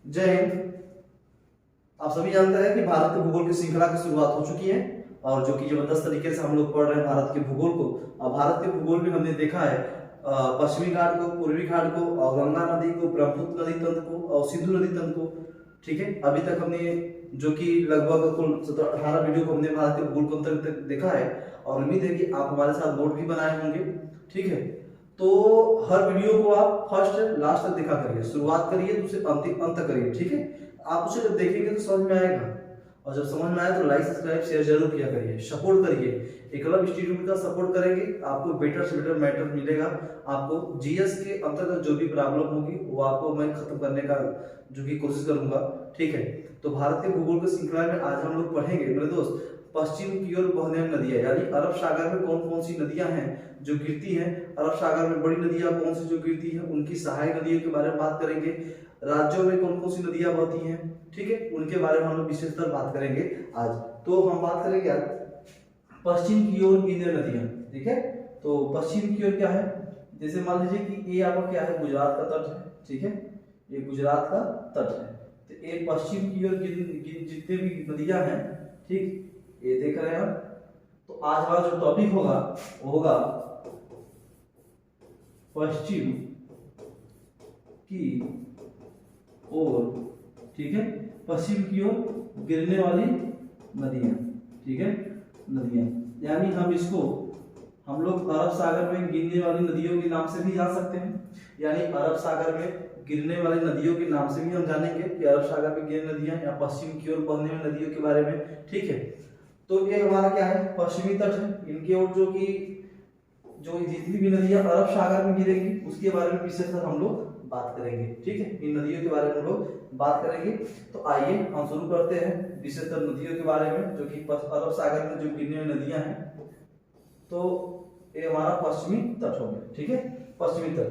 जय हिंद। आप सभी जानते हैं कि भारत के भूगोल की श्रृंखला की शुरुआत हो चुकी है और जो कि जबरदस्त तरीके से हम लोग पढ़ रहे हैं भारत के भूगोल को। और भारत के भूगोल में हमने देखा है पश्चिमी घाट को, पूर्वी घाट को, और गंगा नदी को, ब्रह्मपुत्र नदी तंत्र को और सिंधु नदी तंत्र को। ठीक है, अभी तक हमने जो कि लगभग कुल 18 वीडियो को हमने भारत के भूगोल को तक देखा है और उम्मीद है कि आप हमारे साथ नोट भी बनाए होंगे। ठीक है, तो हर वीडियो को आप फर्स्ट लास्ट तक देखा करिए, शुरुआत करिए तो उसे अंतिम अंत करिए। ठीक है, आप उसे जब देखेंगे तो समझ में आएगा और जब समझ में आए तो लाइक सब्सक्राइब शेयर जरूर किया करिए, सपोर्ट करिए। एकलव्य इंस्टीट्यूट का सपोर्ट करेंगे आपको बेटर से बेटर मैटर मिलेगा। आपको जीएस के अंतर्गत जो भी प्रॉब्लम होगी वो आपको मैं खत्म करने का जो कि कोशिश करूंगा। ठीक है, तो भारत के भूगोल की श्रृंखला में आज हम लोग पढ़ेंगे मेरे दोस्त पश्चिम की ओर बहने वाली नदियां, यानी अरब सागर में कौन कौन सी नदियां हैं जो गिरती हैं। अरब सागर में बड़ी नदियां कौन सी जो गिरती हैं, उनकी सहायक नदियों के बारे में बात करेंगे। राज्यों में कौन कौन सी नदियां बहती हैं, ठीक है, उनके बारे में हम लोग विशेषतर बात करेंगे आज। तो हम बात करेंगे आज पश्चिम की ओर गिरने नदियां। ठीक है, तो पश्चिम की ओर क्या है, जैसे मान लीजिए कि ये आपका क्या है, गुजरात का तट है। ठीक है, ये गुजरात का तट है, तो ये पश्चिम की ओर जितने भी नदियां हैं, ठीक, ये देख रहे हैं आप। तो आज हमारा जो टॉपिक होगा वो होगा पश्चिम की ओर। ठीक है, पश्चिम की ओर गिरने वाली नदियां। ठीक है, नदियां यानी हम लोग अरब सागर में गिरने वाली नदियों के नाम से भी जान सकते हैं, यानी अरब सागर में गिरने वाली नदियों के नाम से भी हम जानेंगे कि अरब सागर में गिरने नदियां या पश्चिम की ओर बहने वाली नदियों के बारे में। ठीक है, तो ये हमारा क्या है, पश्चिमी तट है। इनके ओर जो जितनी भी नदियां अरब सागर में गिरेंगी उसके बारे में विशेषकर हम लोग बात करेंगे। ठीक है, इन नदियों के बारे में हम लोग बात करेंगे। तो आइए हम शुरू करते हैं विशेषकर नदियों के बारे में जो कि अरब सागर में जो गिरने वाली नदियां हैं। तो ये हमारा पश्चिमी तट हो गया। ठीक है, पश्चिमी तट,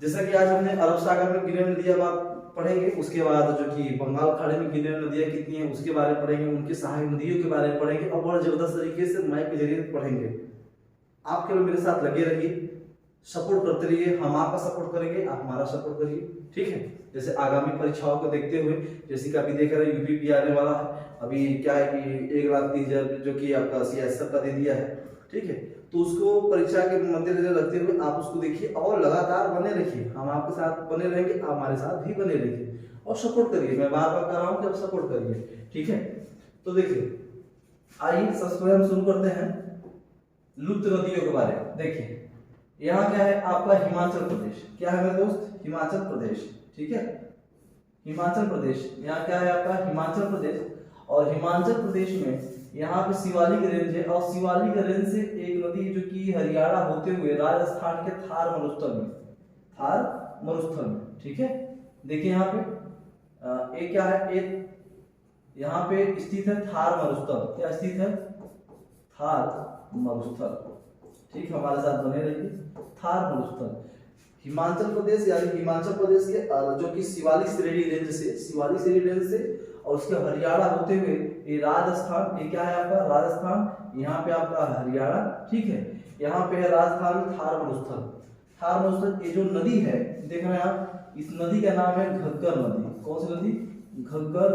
जैसा कि आज हमने अरब सागर में गिरने वाली नदियां बात पढ़ेंगे, उसके बाद जो कि बंगाल खाड़ी में गिरने वाली नदियां कितनी हैं उसके बारे में पढ़ेंगे, उनकी सहायक नदियों के बारे में पढ़ेंगे और बड़ा जबरदस्त तरीके से मैप के जरिए पढ़ेंगे। आप केवल मेरे साथ लगे रहिए, सपोर्ट करते रहिए, हम आपका सपोर्ट करेंगे, आप हमारा सपोर्ट करिए। ठीक है, जैसे आगामी परीक्षाओं को देखते हुए, जैसे कि अभी देख रहे हैं यूपी आने वाला है, अभी क्या है कि 1,30,000 जो कि आपका CSF का दे दिया है। ठीक है, तो उसको परीक्षा के मद्देनजर रखते हुए आप उसको देखिए और लगातार बने रहिए, हम आपके साथ बने रहेंगे, आप हमारे साथ भी बने रहिए और सपोर्ट करिए। मैं बार बार कर रहा हूँ कि आप सपोर्ट करिए। ठीक है, तो देखिए आइए सबसे पहले हम शुरू करते हैं लुप्त नदियों के बारे में। देखिए यहाँ क्या है आपका हिमाचल प्रदेश, क्या है मेरे दोस्त, हिमाचल प्रदेश। ठीक है, हिमाचल प्रदेश, यहाँ क्या है आपका हिमाचल प्रदेश। और हिमाचल प्रदेश में यहाँ पे शिवालिक रेंज है और शिवालिक रेंज से एक नदी जो कि हरियाणा होते हुए राजस्थान के थार मरुस्थल में। ठीक है, देखिए यहाँ पे एक क्या है, एक यहाँ पे स्थित है थार मरुस्थल। क्या स्थित है, थार मरुस्थल। ठीक, हमारे साथ बने रहिए, थार मरुस्थल हिमाचल प्रदेश, यानी हिमाचल प्रदेश के जो कि शिवालिक श्रेणी रेंज से और उसके हरियाणा होते हुए ये राजस्थान, ये क्या है आपका राजस्थान, यहाँ पे आपका हरियाणा। ठीक है, यहाँ पे है राजस्थान में थार मरुस्थल। ये जो नदी है देख रहे हैं आप, इस नदी का नाम है घग्गर नदी। कौन सी नदी, घग्गर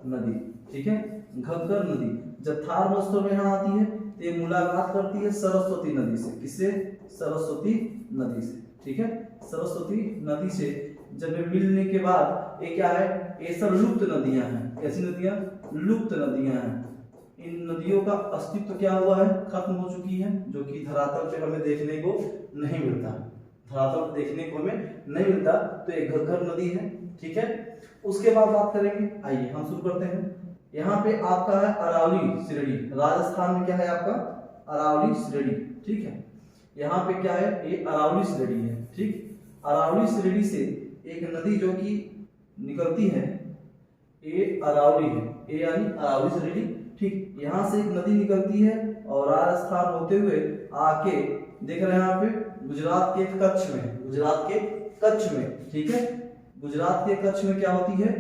नदी। ठीक है, घग्गर नदी जब थार मरुस्थल में यहाँ आती है तो ये मुलाकात करती है सरस्वती नदी से। किससे, सरस्वती नदी से। ठीक है, सरस्वती नदी से जब मिलने के बाद ये क्या है, ये सब लुप्त नदियां हैं। कैसी नदियां, लुप्त नदियां हैं। इन नदियों का अस्तित्व क्या हुआ है, खत्म हो चुकी है, जो कि धरातल पे हमें देखने को नहीं मिलता, धरातल पे देखने को हमें नहीं मिलता। तो एक घग्गर नदी है। ठीक है, उसके बाद बात करेंगे, आइए हम शुरू करते हैं। यहाँ पे आपका है अरावली श्रेणी, राजस्थान में क्या है आपका अरावली श्रेणी। ठीक है, यहाँ पे क्या है, ये अरावली श्रेणी है। ठीक, अरावली श्रेणी से एक नदी जो कि निकलती है, ये अरावली है, ये यानी अरावली श्रेणी। ठीक, यहाँ से एक नदी निकलती है और राजस्थान होते हुए आके देख रहे हैं यहाँ पे गुजरात के कच्छ में। ठीक है, गुजरात के कच्छ में क्या होती है,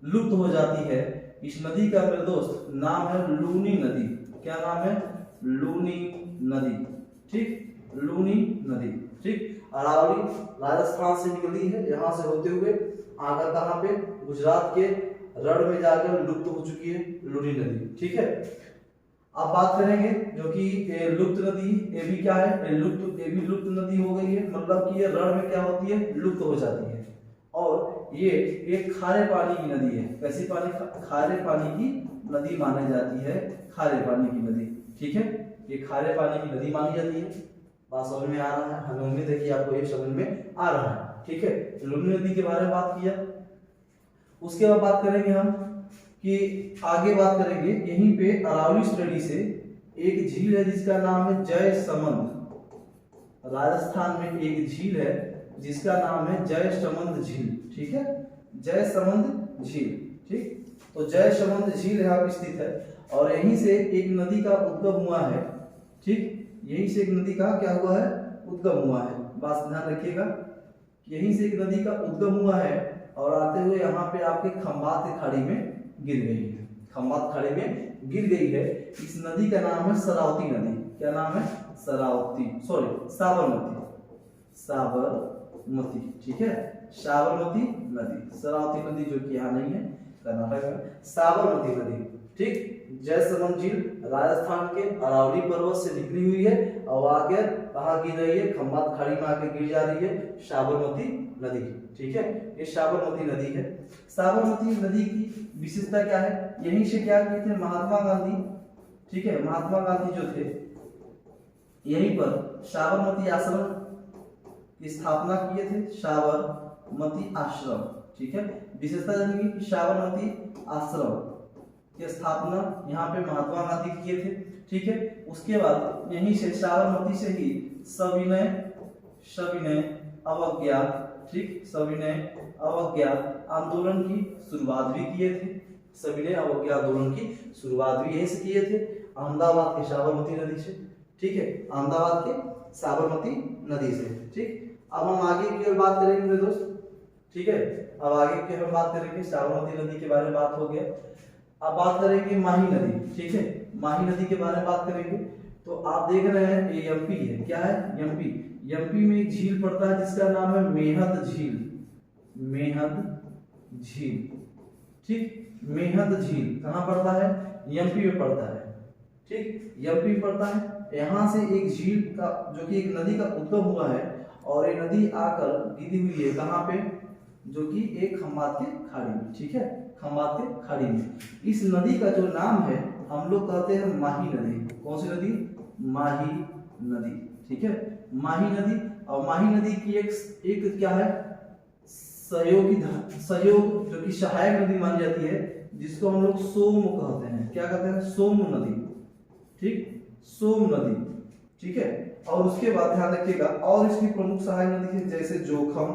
लुप्त हो जाती है। इस नदी का मेरे दोस्त नाम है लूनी नदी। क्या नाम है, लूनी नदी। ठीक, लूनी नदी। ठीक, अरावली राजस्थान से निकली है, यहाँ से होते हुए आकर कहाँ पे, गुजरात के रण में जाकर लुप्त हो चुकी है लूनी नदी। ठीक है, अब बात करेंगे जो कि लुप्त नदी, ये भी क्या है, ये भी लुप्त नदी हो गई है, मतलब कि ये रण में क्या होती है, लुप्त हो जाती है। और ये एक खारे पानी की नदी है। कैसी पानी, खारे पानी की नदी मानी जाती है, खारे पानी की नदी। ठीक है, ये खारे पानी की नदी मानी जाती है। बात समझ में आ रहा है, हमें उम्मीद है कि आपको ये समझ में आ रहा है। ठीक है, लूनी नदी के बारे में बात किया। उसके बाद बात करेंगे हम कि आगे बात करेंगे यहीं पे अरावली स्टडी से एक झील है जिसका नाम है जयसमंद। राजस्थान में एक झील है जिसका नाम है जयसमंद झील। ठीक है, जयसमंद झील। ठीक, तो जयसमंद झील यहाँ पे स्थित है और यहीं से एक नदी का उद्गम हुआ है। ठीक, यहीं से एक नदी का क्या हुआ है, उद्गम हुआ है। बात ध्यान रखिएगा, यहीं से एक नदी का उद्गम हुआ है और आते हुए यहाँ पे आपके खंबात की खाड़ी में गिर गई है। खंबात खाड़ी में गिर गई है। इस नदी का नाम है सरावती नदी। क्या नाम है, साबरमती। साबरमती। ठीक है, साबरमती नदी, सरावती नदी जो कि यहाँ नहीं है, कर्नाटक में, साबरमती नदी। ठीक, जयसमंद झील राजस्थान के अरावली पर्वत से निकली हुई है और आकर कहाँ गिर रही है, खंबात खाड़ी में आकर गिर जा रही है, साबरमती नदी। ठीक है, ये साबरमती नदी है। साबरमती नदी की विशेषता क्या है, यहीं से क्या किए थे महात्मा गांधी। ठीक है, महात्मा गांधी जो थे यहीं पर साबरमती आश्रम की स्थापना किए थे, साबरमती आश्रम। ठीक है, विशेषता जानिए कि साबरमती आश्रम की स्थापना यहाँ पे महात्मा गांधी किए थे। ठीक है, उसके बाद यहीं से साबरमती से ही सविनय अवज्ञा, ठीक, सविनय अवज्ञा आंदोलन की शुरुआत भी किए थे। सविनय अवज्ञा आंदोलन की शुरुआत भी यहीं से किए थे, अहमदाबाद के साबरमती नदी से। ठीक है, अहमदाबाद के साबरमती नदी से। ठीक, अब हम आगे की ओर बात करेंगे मेरे दोस्त। ठीक है, अब आगे की हम बात करेंगे, साबरमती नदी के बारे में बात हो गया। अब बात करेंगे माही नदी। ठीक है, माही नदी के बारे में बात करेंगे। तो आप देख रहे हैं ये एमपी है। क्या है, एमपी। एमपी में एक झील पड़ता है जिसका नाम है मेहत झील। मेहत झील। ठीक, मेहत झील कहाँ पड़ता है, एमपी में पड़ता है। ठीक, एमपी में पड़ता है। यहाँ से एक झील का जो कि एक नदी का उद्गम हुआ है और ये नदी आकर गिरी हुई है कहाँ पे, जो कि एक खंबात के खाड़ी में। ठीक है, खंबात के खाड़ी में। इस नदी का जो नाम है हम लोग कहते हैं माही नदी। कौन सी नदी, माही नदी। ठीक है, माही नदी। और माही नदी की एक क्या है, सहयोग जो कि सहायक नदी मानी जाती है, जिसको हम लोग सोम कहते हैं। क्या कहते हैं, सोम नदी। ठीक, सोम नदी। ठीक है, और उसके बाद ध्यान रखिएगा और इसकी प्रमुख सहायक नदी है जैसे जोखम,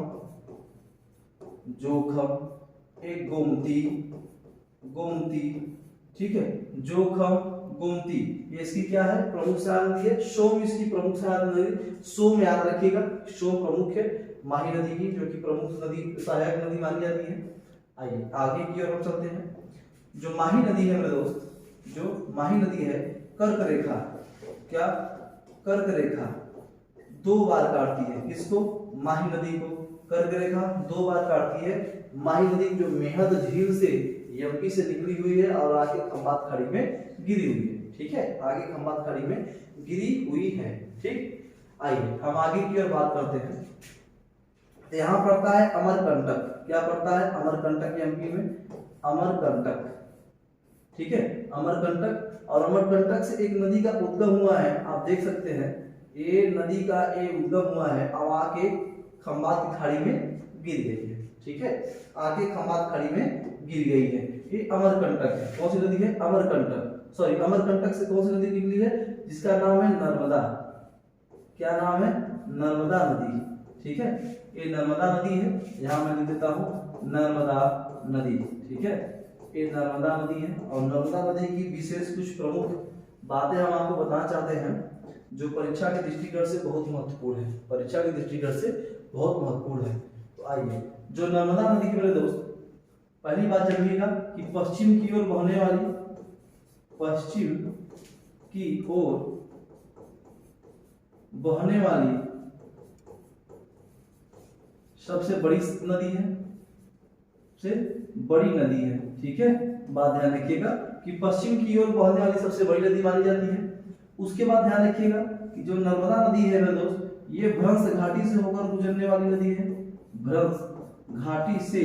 एक गोमती। ठीक है, जोखम, गोमती, ये इसकी क्या है, प्रमुख सहायक नदी है। सोम इसकी प्रमुख सहायक नदी। सोम याद रखिएगा, सोम प्रमुख है माही नदी की, जो कि प्रमुख नदी, सहायक नदी मानी जाती है। आइए आगे की ओर हम चलते हैं। जो माही नदी है मेरे दोस्त, जो माही नदी है, कर्क रेखा, क्या, कर्क रेखा 2 बार काटती है। किसको, माही नदी को कर्क रेखा 2 बार काटती है। माही नदी जो मेहत झील से एमपी से निकली हुई है और आगे खंबात खाड़ी में गिरी हुई है। ठीक है, आगे खंबात खाड़ी में गिरी हुई है। ठीक, आइए हम आगे की ओर बात करते हैं। तो यहाँ पड़ता है अमरकंटक। क्या पड़ता है, अमरकंटक एमपी में, अमरकंटक। ठीक है, अमरकंटक। और अमरकंटक से एक नदी का उद्गम हुआ है, आप देख सकते हैं ये नदी का उद्गम हुआ है और आके खंबात की खाड़ी में गिर गई है। ठीक है, आके खंबात खाड़ी में गिर गई है। ये अमरकंटक है। कौन सी नदी है, अमरकंटक। सॉरी, अमरकंटक से कौन सी नदी निकली है, जिसका नाम है नर्मदा। क्या नाम है, नर्मदा नदी। ठीक है, ये नर्मदा नदी है। यहाँ मैं लिख देता हूँ नर्मदा नदी। ठीक है, ये नर्मदा नदी है। और नर्मदा नदी की विशेष कुछ प्रमुख बातें हम आपको बताना चाहते हैं जो परीक्षा के दृष्टिकोण से बहुत महत्वपूर्ण है। परीक्षा के दृष्टिकोण से बहुत महत्वपूर्ण है। तो आइए, जो नर्मदा नदी के मेरे दोस्त, पहली बात जानिएगा कि पश्चिम की ओर बहने वाली, पश्चिम की ओर बहने वाली सबसे बड़ी नदी है, सबसे बड़ी नदी है। ठीक है, बात ध्यान रखिएगा कि पश्चिम की ओर बहने वाली सबसे बड़ी नदी मानी जाती है। उसके बाद ध्यान रखिएगा कि जो नर्मदा नदी है मेरे दोस्त, ये भ्रंश घाटी से होकर गुजरने वाली नदी है, भ्रंश घाटी से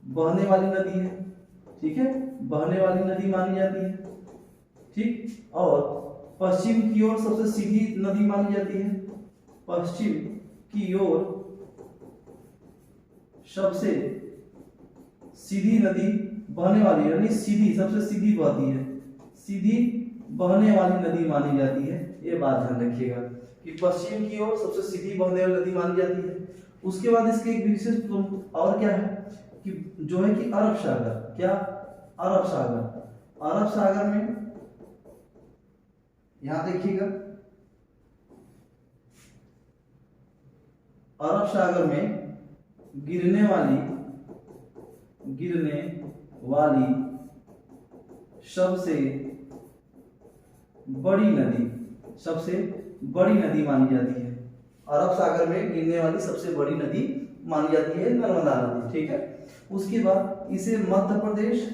बहने वाली नदी है। ठीक है, बहने वाली नदी मानी जाती है। ठीक, और पश्चिम की ओर सबसे सीधी नदी मानी जाती है, पश्चिम की ओर सबसे सीधी नदी बहने वाली, यानी सीधी, सबसे सीधी बहती है, सीधी बहने वाली नदी मानी जाती है। ये बात ध्यान रखिएगा कि पश्चिम की ओर सबसे सीधी बहने वाली नदी मानी जाती है। उसके बाद इसके एक विशेष और क्या है कि जो है कि अरब सागर, क्या अरब सागर, अरब सागर में यहां देखिएगा, अरब सागर में गिरने वाली सबसे बड़ी नदी, सबसे बड़ी नदी मानी जाती है। अरब सागर में गिरने वाली सबसे बड़ी नदी मानी जाती है नर्मदा नदी। ठीक है, उसके बाद इसे मध्य प्रदेश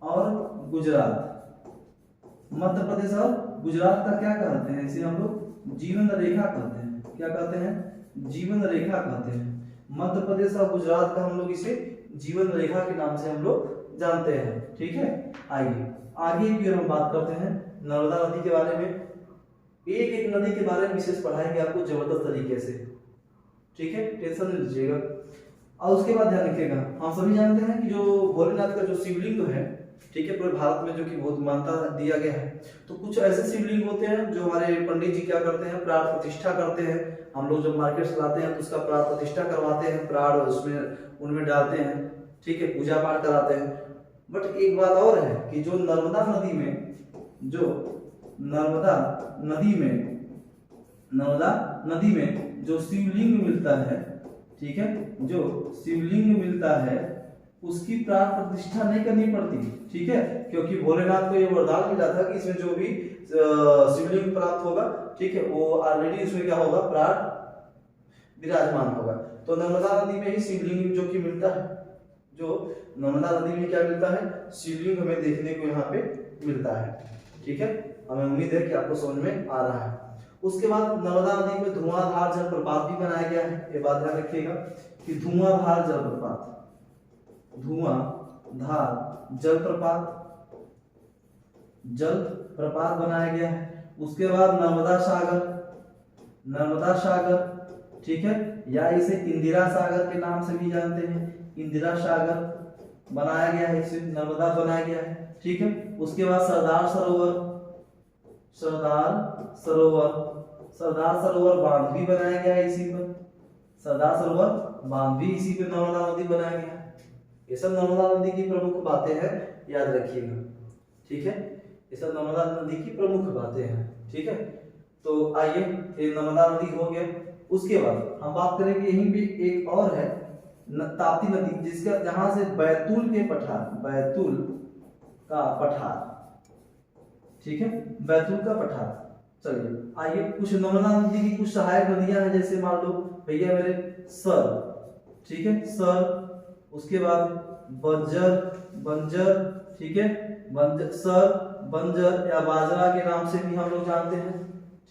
और गुजरात, मध्य प्रदेश और गुजरात का क्या कहते हैं, इसे हम लोग जीवन रेखा कहते हैं। क्या कहते हैं? जीवन रेखा कहते हैं। मध्य प्रदेश और गुजरात का हम लोग इसे जीवन रेखा के नाम से हम लोग जानते हैं। ठीक है, आइए आगे की ओर हम बात करते हैं नर्मदा नदी के बारे में। एक एक नदी के बारे में विशेष पढ़ाएंगे आपको जबरदस्त तरीके से। ठीक है, टेंशन नहीं लीजिएगा। और उसके बाद ध्यान रखिएगा, हम सभी जानते हैं कि जो भोलेनाथ का जो शिवलिंग है, ठीक है, पूरे भारत में जो कि बहुत मान्यता दिया गया है, तो कुछ ऐसे शिवलिंग होते हैं जो हमारे पंडित जी क्या करते हैं, प्राण प्रतिष्ठा करते हैं। हम लोग जब मार्केट से लाते हैं तो उसका प्राण प्रतिष्ठा करवाते हैं, प्राण उसमें उनमें डालते हैं। ठीक है, पूजा पाठ कराते हैं। बट एक बात और है कि जो नर्मदा नदी में, जो नर्मदा नदी में जो शिवलिंग मिलता है, ठीक है, जो शिवलिंग मिलता है उसकी प्राण प्रतिष्ठा नहीं करनी पड़ती। ठीक है, क्योंकि भोलेनाथ को ये वरदान मिला था कि इसमें जो भी शिवलिंग प्राप्त होगा, ठीक है, वो ऑलरेडी इसमें क्या होगा, प्राण विराजमान होगा। तो नर्मदा नदी में ही शिवलिंग जो कि मिलता है, जो नर्मदा नदी में क्या मिलता है, शिवलिंग हमें देखने को यहाँ पे मिलता है। ठीक है, हमें उम्मीद है कि आपको समझ में आ रहा है। उसके बाद नर्मदा नदी में धुआंधार जलप्रपात भी बनाया गया है। ये बात ध्यान रखिएगा कि धुआंधार जलप्रपात, धुआंधार जलप्रपात बनाया गया है। उसके बाद नर्मदा सागर, ठीक है, या इसे इंदिरा सागर के नाम से भी जानते हैं, इंदिरा सागर बनाया गया है, इसे नर्मदा बनाया गया है। ठीक है, उसके बाद सरदार सरोवर बांध भी बनाया गया है इसी पर, सरदार सरोवर बांध भी इसी पे नर्मदा नदी बनाया गया है। ये सब नर्मदा नदी की प्रमुख बातें हैं, याद रखिएगा। ठीक है, ये सब नर्मदा नदी की प्रमुख बातें हैं। ठीक है, तो आइए, ये नर्मदा नदी हो गया। उसके बाद हम बात करेंगे, यहीं पे एक और है ताप्ती नदी, जिसका जहां से बैतूल का पठार, ठीक है, बैतूल का पठार। चलिए आइए, कुछ नर्मदा नदी की कुछ सहायक नदियां हैं, जैसे मान लो भैया मेरे सर, ठीक है, सर, उसके बाद बंजर, ठीक है, बंजर या बाजरा के नाम से भी हम लोग जानते हैं।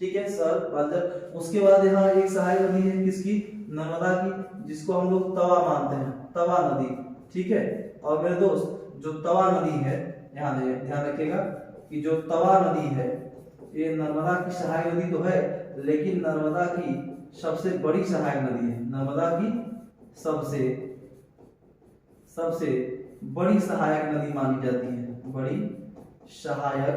ठीक है, सर, बंजर। उसके बाद यहाँ एक सहायक नदी है, किसकी, नर्मदा की, जिसको हम लोग तवा मानते हैं, तवा नदी। ठीक है, और मेरे दोस्त जो तवा नदी है, यहाँ ध्यान रखिएगा कि जो तवा नदी है ये नर्मदा की सहायक नदी तो है, लेकिन नर्मदा की सबसे बड़ी सहायक नदी है। नर्मदा की सबसे बड़ी सहायक नदी मानी जाती है, बड़ी सहायक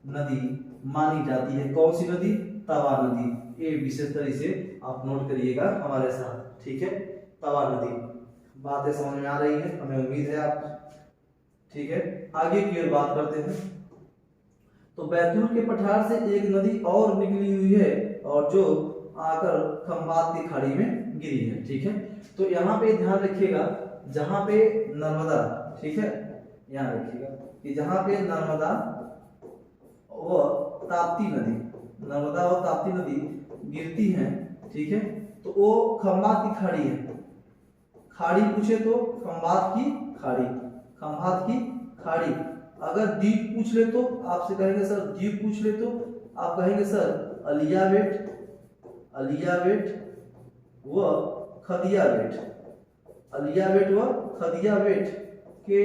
नदी मानी जाती है। कौन सी नदी? तवा नदी। ये विशेष तरीके से आप नोट करिएगा हमारे साथ। ठीक है, तवा नदी। बातें समझ में आ रही है, हमें उम्मीद है आप। ठीक है, आगे की ओर बात करते हैं। तो बैतूल के पठार से एक नदी और निकली हुई है, और जो आकर खंभात की खाड़ी में गिरी है। ठीक है, तो यहाँ पे ध्यान रखिएगा, जहां पे नर्मदा, ठीक है, यहाँ रखिएगा कि जहां पे नर्मदा व ताप्ती नदी गिरती हैं, ठीक है, तो वो खंभात की खाड़ी है। खाड़ी पूछे तो खंभात की खाड़ी, खंभात की खाड़ी। अगर द्वीप पूछ ले तो आपसे कहेंगे सर, द्वीप पूछ ले तो आप कहेंगे सर अलियावेट, अलियावेट व खदियावेट, अलियावेट व खदियावेट के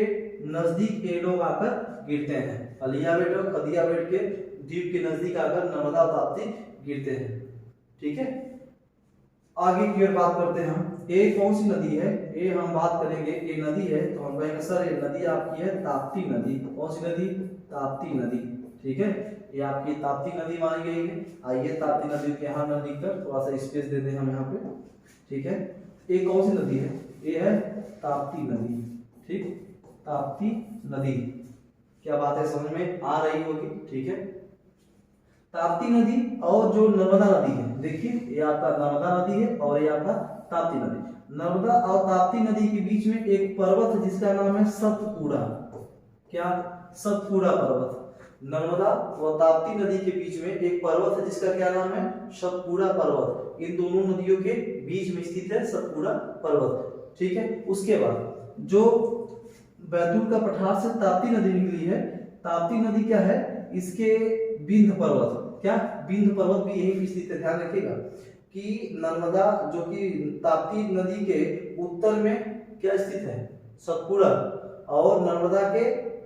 नजदीक ये लोग आकर गिरते हैं। अलियावेट और खदियावेट के द्वीप के नजदीक आकर नर्मदा ताप्ती गिरते हैं। ठीक है, आगे की ओर बात करते हैं हम। ये कौन सी नदी है? ये हम बात करेंगे, ये नदी है तो हम कहेंगे सर ये नदी आपकी है ताप्ती नदी। कौन सी नदी? ताप्ती नदी। ठीक है, ये आपकी ताप्ती नदी मानी गई है। आइए ताप्ती नदी के यहाँ न लिखकर थोड़ा सा स्पेस दे दें हम यहाँ पे। ठीक है, ये कौन सी नदी है? ये है ताप्ती नदी। ठीक, ताप्ती नदी। क्या बात है, समझ में आ रही होगी? ठीक है, ताप्ती नदी और जो नर्मदा नदी है, देखिए ये आपका नर्मदा नदी है और ये आपका ताप्ती नदी। नर्मदा और ताप्ती नदी के बीच में एक पर्वत है जिसका नाम है सतपुड़ा। क्या? सतपुड़ा पर्वत। नर्मदा व ताप्ती नदी के बीच में एक पर्वत है जिसका क्या नाम है? सतपुड़ा पर्वत। इन दोनों नदियों के बीच में स्थित है सतपुड़ा पर्वत। ठीक है, उसके बाद जो बैतूल का पठार से ताप्ती नदी निकली है, ताप्ती नदी क्या है? इसके विंध्य पर्वत, क्या विंध्य पर्वत भी यही स्थित है। ध्यान रखिएगा कि नर्मदा जो कि ताप्ती नदी के उत्तर में क्या स्थित है? सतपुड़ा, और नर्मदा के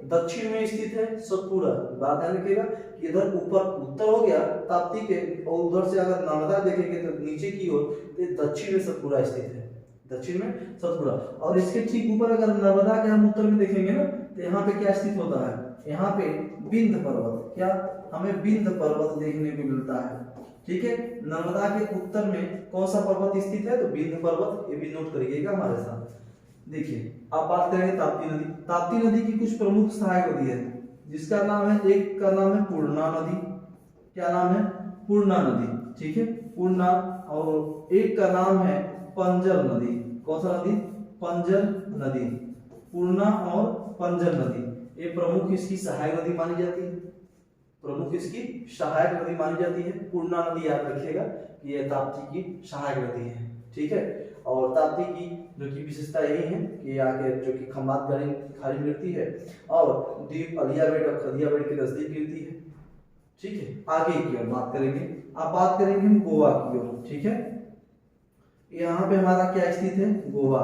दक्षिण में स्थित है सतपुड़ा। बात ध्यान रखिएगा कि इधर ऊपर उत्तर हो गया ताप्ती के, और उधर से अगर नर्मदा देखेंगे तो नीचे की ओर तो दक्षिण में सतपुड़ा स्थित है, दक्षिण में सतपुड़ा। और इसके ठीक ऊपर अगर नर्मदा के हम उत्तर में देखेंगे ना तो यहाँ पे क्या स्थित होता है? यहाँ पे विंध्य पर्वत। क्या? हमें विंध्य पर्वत देखने को मिलता है। ठीक है, नर्मदा के उत्तर में कौन सा पर्वत स्थित है? तो विंध्य पर्वत। ये भी नोट करिएगा हमारे साथ। देखिए, आप बात करेंगे ताप्ती नदी। ताप्ती नदी की कुछ प्रमुख सहायक नदी है जिसका नाम है, एक का नाम है पूर्णा नदी। क्या नाम है? पूर्णा नदी। ठीक है, पूर्णा। और एक का नाम है पंजल नदी। कौन सा नदी? पंजल नदी। पूर्णा और पंजल नदी ये प्रमुख इसकी सहायक नदी मानी जाती है। प्रमुख इसकी सहायक नदी मानी जाती है। पूर्णा नदी याद रखिएगा कि यह ताप्ती की सहायक नदी है। ठीक है, और ताप्ती की जो की विशेषता यही है कि आगे जो कि खंभात खाड़ी गिरती है और द्वीप अलियावेट और खदियावेट के नजदीक गिरती है। ठीक है, आगे की ओर बात करेंगे। अब बात करेंगे हम गोवा की ओर। ठीक है, यहाँ पे हमारा क्या स्थित है? गोवा।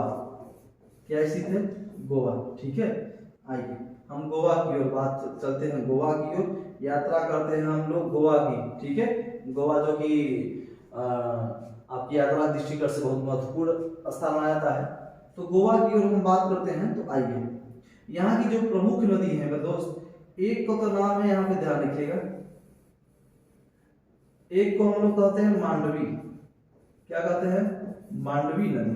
क्या स्थित है? गोवा। ठीक है, आइए हम गोवा की ओर बात चलते हैं। गोवा की ओर यात्रा करते हैं हम लोग गोवा की। ठीक है, गोवा जो कि आपकी यात्रा दृष्टिकोण से बहुत महत्वपूर्ण स्थान माना जाता है। तो गोवा की ओर हम बात करते हैं। तो आइए, यहाँ की जो प्रमुख नदी है मेरे दोस्त, एक को तो नाम है, यहाँ पे ध्यान रखिएगा, एक को हम लोग कहते हैं मांडवी। क्या कहते हैं? मांडवी नदी।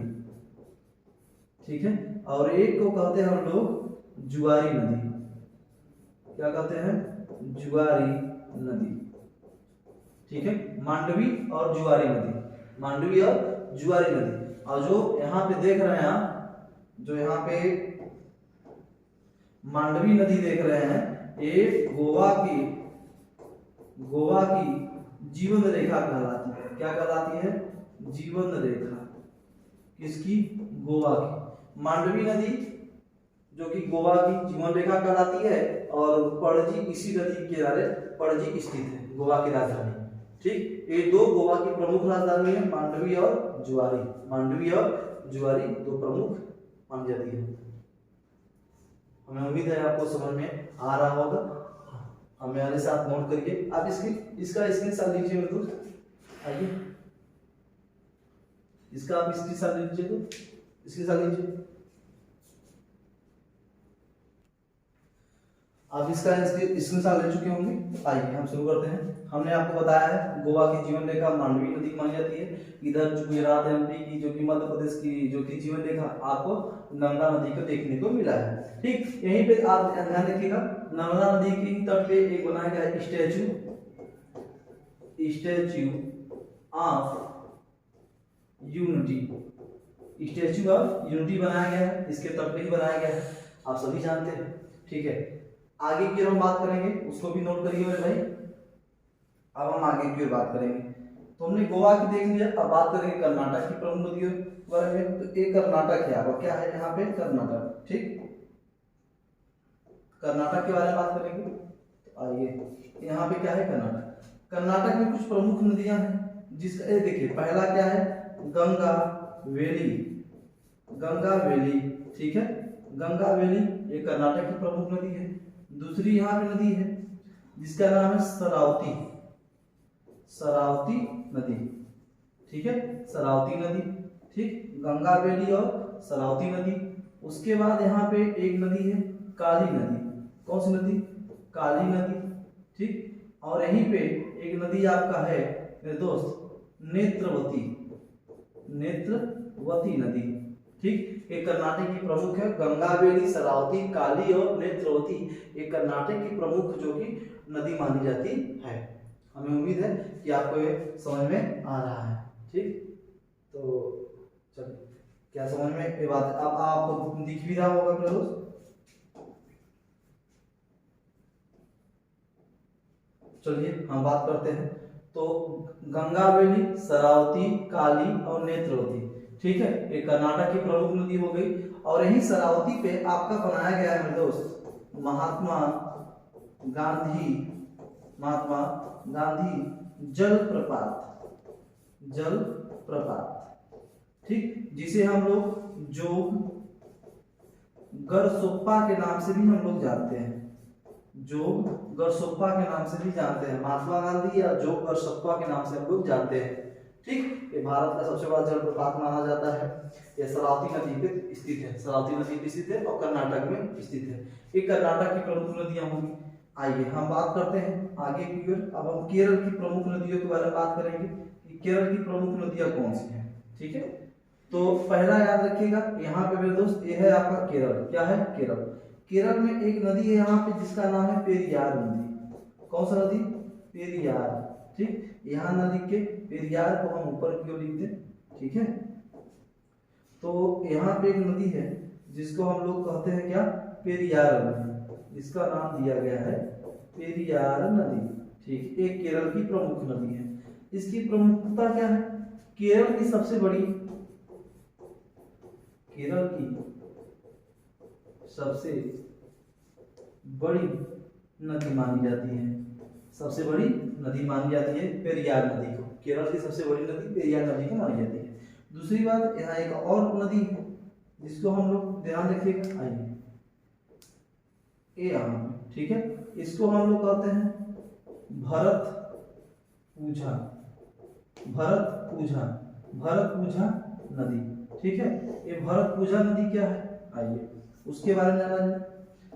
ठीक है, और एक को कहते हैं हम लोग जुआरी नदी। क्या कहते हैं? जुआरी नदी। ठीक है, मांडवी और जुआरी नदी, मांडवी और जुआरी नदी। और जो यहाँ पे देख रहे हैं आप, जो यहाँ पे मांडवी नदी देख रहे हैं, ये गोवा की जीवन रेखा कहलाती है। क्या कहलाती है? जीवन रेखा। किसकी? गोवा की। मांडवी नदी जो कि गोवा की जीवन रेखा कहलाती है, और पणजी इसी नदी के किनारे पणजी स्थित है, गोवा की राजधानी। ठीक, ये दो गोवा की प्रमुख राजधानी है, मांडवी और जुआरी। मांडवी और जुआरी दो प्रमुख मानी जाती है। हमें उम्मीद है आपको समझ में आ रहा होगा। हमें आने से आप नोट करिए। आप इसका स्क्रीनशॉट लीजिए मेरे दोस्त। आइए, इसका आप स्क्रीनशॉट लीजिए। तो स्क्रीनशॉट लीजिए आप। इसका स्क्रीनशॉट ले चुके होंगे। आइए हम शुरू करते हैं। हमने आपको बताया है गोवा की जीवन रेखा मांडवी नदी मानी जाती है। इधर गुजरात एमपी की जो कि मध्य प्रदेश की जो कि जीवन रेखा आपको नर्मदा नदी को देखने को मिला है। ठीक, यहीं पे आप ध्यान रखिएगा, नर्मदा नदी की तट पे एक बनाया गया है statue of unity. Statue of unity बनाया गया है, इसके तट पे ही बनाया गया है, आप सभी जानते हैं। ठीक है, आगे की हम बात करेंगे, उसको भी नोट करिए मेरे भाई। अब हम आगे की बात करेंगे। तो हमने गोवा की देख लिया, अब बात करेंगे कर्नाटक की प्रमुख नदियों के बारे में। तो ये कर्नाटक है, अब क्या है यहाँ पे कर्नाटक, ठीक, कर्नाटक के बारे में बात करेंगे। तो आइए यहाँ पे क्या है कर्नाटक। कर्नाटक में कुछ प्रमुख नदियां हैं जिसका ये देखिए, पहला क्या है गंगा वेली, गंगा वेली, ठीक है, गंगा वेली ये कर्नाटक की प्रमुख नदी है। दूसरी यहाँ पे नदी है जिसका नाम है सरावती, सरावती नदी, ठीक है, सरावती नदी, ठीक, गंगा वेली और सरावती नदी। उसके बाद यहाँ पे एक नदी है काली नदी, कौन सी नदी, काली नदी, ठीक। और यहीं पे एक नदी आपका है मेरे दोस्त नेत्रवती, नेत्रवती नदी, ठीक। ये कर्नाटक की प्रमुख है, गंगा वेली, सरावती, काली और नेत्रवती ये कर्नाटक की प्रमुख जो कि नदी मानी जाती है। हमें उम्मीद है कि आपको ये समझ में आ रहा है, ठीक। तो चलिए, क्या समझ में ये बात अब आपको दिख भी रहा होगा मेरे दोस्त। चलिए हम बात करते हैं। तो गंगा वेली, सरावती, काली और नेत्रवती, ठीक है, ये कर्नाटक की प्रमुख नदी हो गई। और यही सरावती पे आपका बनाया गया है मेरे दोस्त महात्मा गांधी, महात्मा गांधी जल प्रपात, जल प्रपात, ठीक, जिसे हम लोग जोग गरसोप्पा के नाम से भी हम लोग जानते हैं, जोग गरसोप्पा के नाम से भी जानते हैं, महात्मा गांधी या जोग गरसोप्पा के नाम से हम लोग जानते हैं, ठीक। ये भारत का सबसे बड़ा जलप्रपात माना जाता है। यह सरावती नदी पे स्थित है, सरावती नदी पे स्थित है और कर्नाटक में स्थित है। ये कर्नाटक की प्रमुख नदियां होंगी। आइए हम बात करते हैं आगे की ओर। अब हम केरल की प्रमुख नदियों के बारे में बात करेंगे कि केरल की प्रमुख नदियां कौन सी हैं, ठीक है। तो पहला याद रखिएगा यहाँ पे मेरे दोस्त, ये है आपका केरल, क्या है केरल। केरल में एक नदी है यहाँ पे जिसका नाम है पेरियार नदी, कौन सा नदी, पेरियार, ठीक। यहाँ ना लिख के पेरियार को हम ऊपर की ओर लिख दें, ठीक है। तो यहाँ पे एक नदी है जिसको हम लोग कहते हैं क्या, पेरियार नदी, इसका नाम दिया गया है पेरियार नदी, ठीक। एक केरल की प्रमुख नदी है। इसकी प्रमुखता क्या है, केरल की सबसे बड़ी, केरल की सबसे बड़ी नदी मानी जाती है, सबसे बड़ी नदी मानी जाती है पेरियार नदी को। केरल की सबसे बड़ी नदी पेरियार नदी को मानी जाती है। दूसरी बात, यहाँ एक और नदी है जिसको हम लोग ध्यान रखिएगा, आइए ये यहाँ, ठीक है, इसको हम लोग कहते हैं भरतपुझा, भरतपुझा, भरतपुझा नदी, ठीक है। ये भरतपुझा नदी क्या है, आइए उसके बारे में जाना जाए।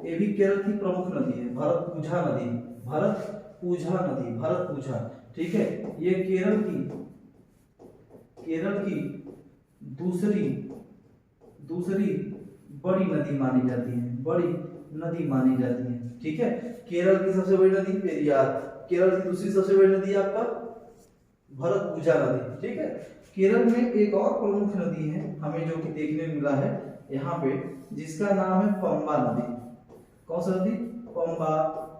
ये भी केरल की प्रमुख नदी है, भरतपुझा नदी, भरतपुझा नदी, भरतपुझा, ठीक है। ये केरल की दूसरी बड़ी नदी मानी जाती है, बड़ी नदी मानी जाती है, ठीक है। केरल की सबसे बड़ी नदी पेरियार, केरल की दूसरी सबसे बड़ी नदी आपका भरतपुझा नदी, ठीक है। केरल में एक और प्रमुख नदी है हमें जो कि देखने में मिला है यहाँ पे, जिसका नाम है पंबा नदी, कौन सी नदी, पंबा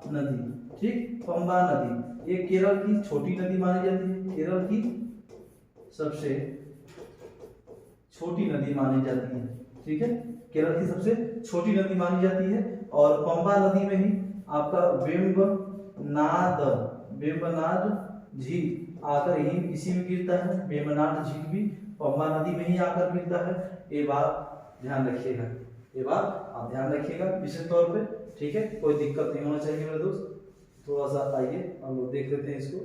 नदी, ठीक, पंबा नदी। ये केरल की छोटी नदी मानी जाती है, केरल की सबसे छोटी नदी मानी जाती है, ठीक है, केरल की सबसे छोटी नदी मानी जाती है। और पंबा नदी में ही आपका वेम्बनाड झील आकर यही इसी में गिरता है, वेम्बनाड झील भी पंबा नदी में ही आकर गिरता है। ये बात ध्यान रखिएगा, ये बात आप ध्यान रखिएगा विशेष तौर पे, ठीक है, कोई दिक्कत नहीं होना चाहिए मेरे दोस्त। थोड़ा सा आइए हम लोग देख लेते हैं इसको,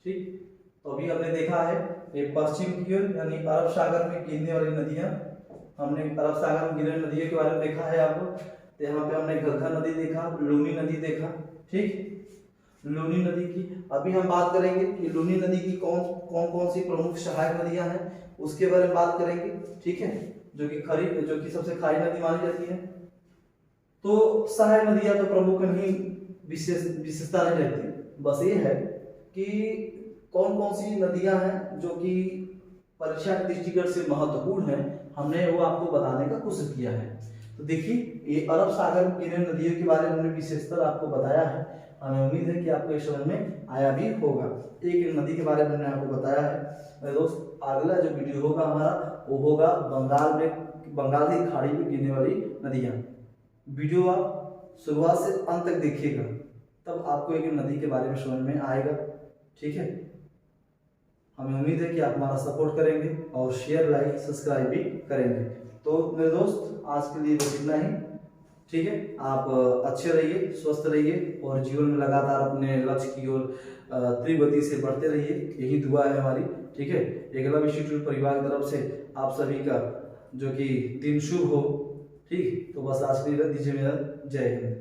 ठीक। तो अभी हमने देखा है ये पश्चिम की ओर यानी अरब सागर में गिरने वाली नदियां, हमने अरब सागर में गिरने नदियों के बारे में देखा है आपको। तो यहाँ पे हमने घग्घर नदी देखा, लूनी नदी देखा, ठीक, लूनी नदी की। अभी हम बात करेंगे कि लूनी नदी की कौन सी प्रमुख सहायक नदियां हैं, उसके बारे में बात करेंगे, ठीक है, जो कि सबसे खारी नदी मानी जाती है। तो सहायक नदियां तो प्रमुख नहीं, विशेषता नहीं रहती, बस ये है कि कौन सी नदियां हैं जो कि परीक्षा के दृष्टिगत से महत्वपूर्ण है, हमने वो आपको बताने का कोशिश किया है। तो देखिए ये अरब सागर में गिरने नदियों के बारे में हमने विशेषतर आपको बताया है। हमें उम्मीद है कि आपको ये समझ में आया भी होगा। एक नदी के बारे में मैंने आपको बताया है मेरे दोस्त। अगला जो वीडियो होगा हमारा वो होगा बंगाल की खाड़ी में गिरने वाली नदियाँ। वीडियो आप शुरुआत से अंत तक देखिएगा, तब आपको एक नदी के बारे में समझ में आएगा। ठीक है, हमें उम्मीद है कि आप हमारा सपोर्ट करेंगे और शेयर, लाइक, सब्सक्राइब भी करेंगे। तो मेरे दोस्त आज के लिए बस इतना ही। ठीक है, आप अच्छे रहिए, स्वस्थ रहिए और जीवन में लगातार अपने लक्ष्य की ओर तीव्र से बढ़ते रहिए, यही दुआ है हमारी। ठीक है, एकलव्य इंस्टीट्यूट परिवार की तरफ से आप सभी का जो कि दिन शुभ हो। ठीक, तो बस आज के लिए दीजिए मेरा जय हिंद।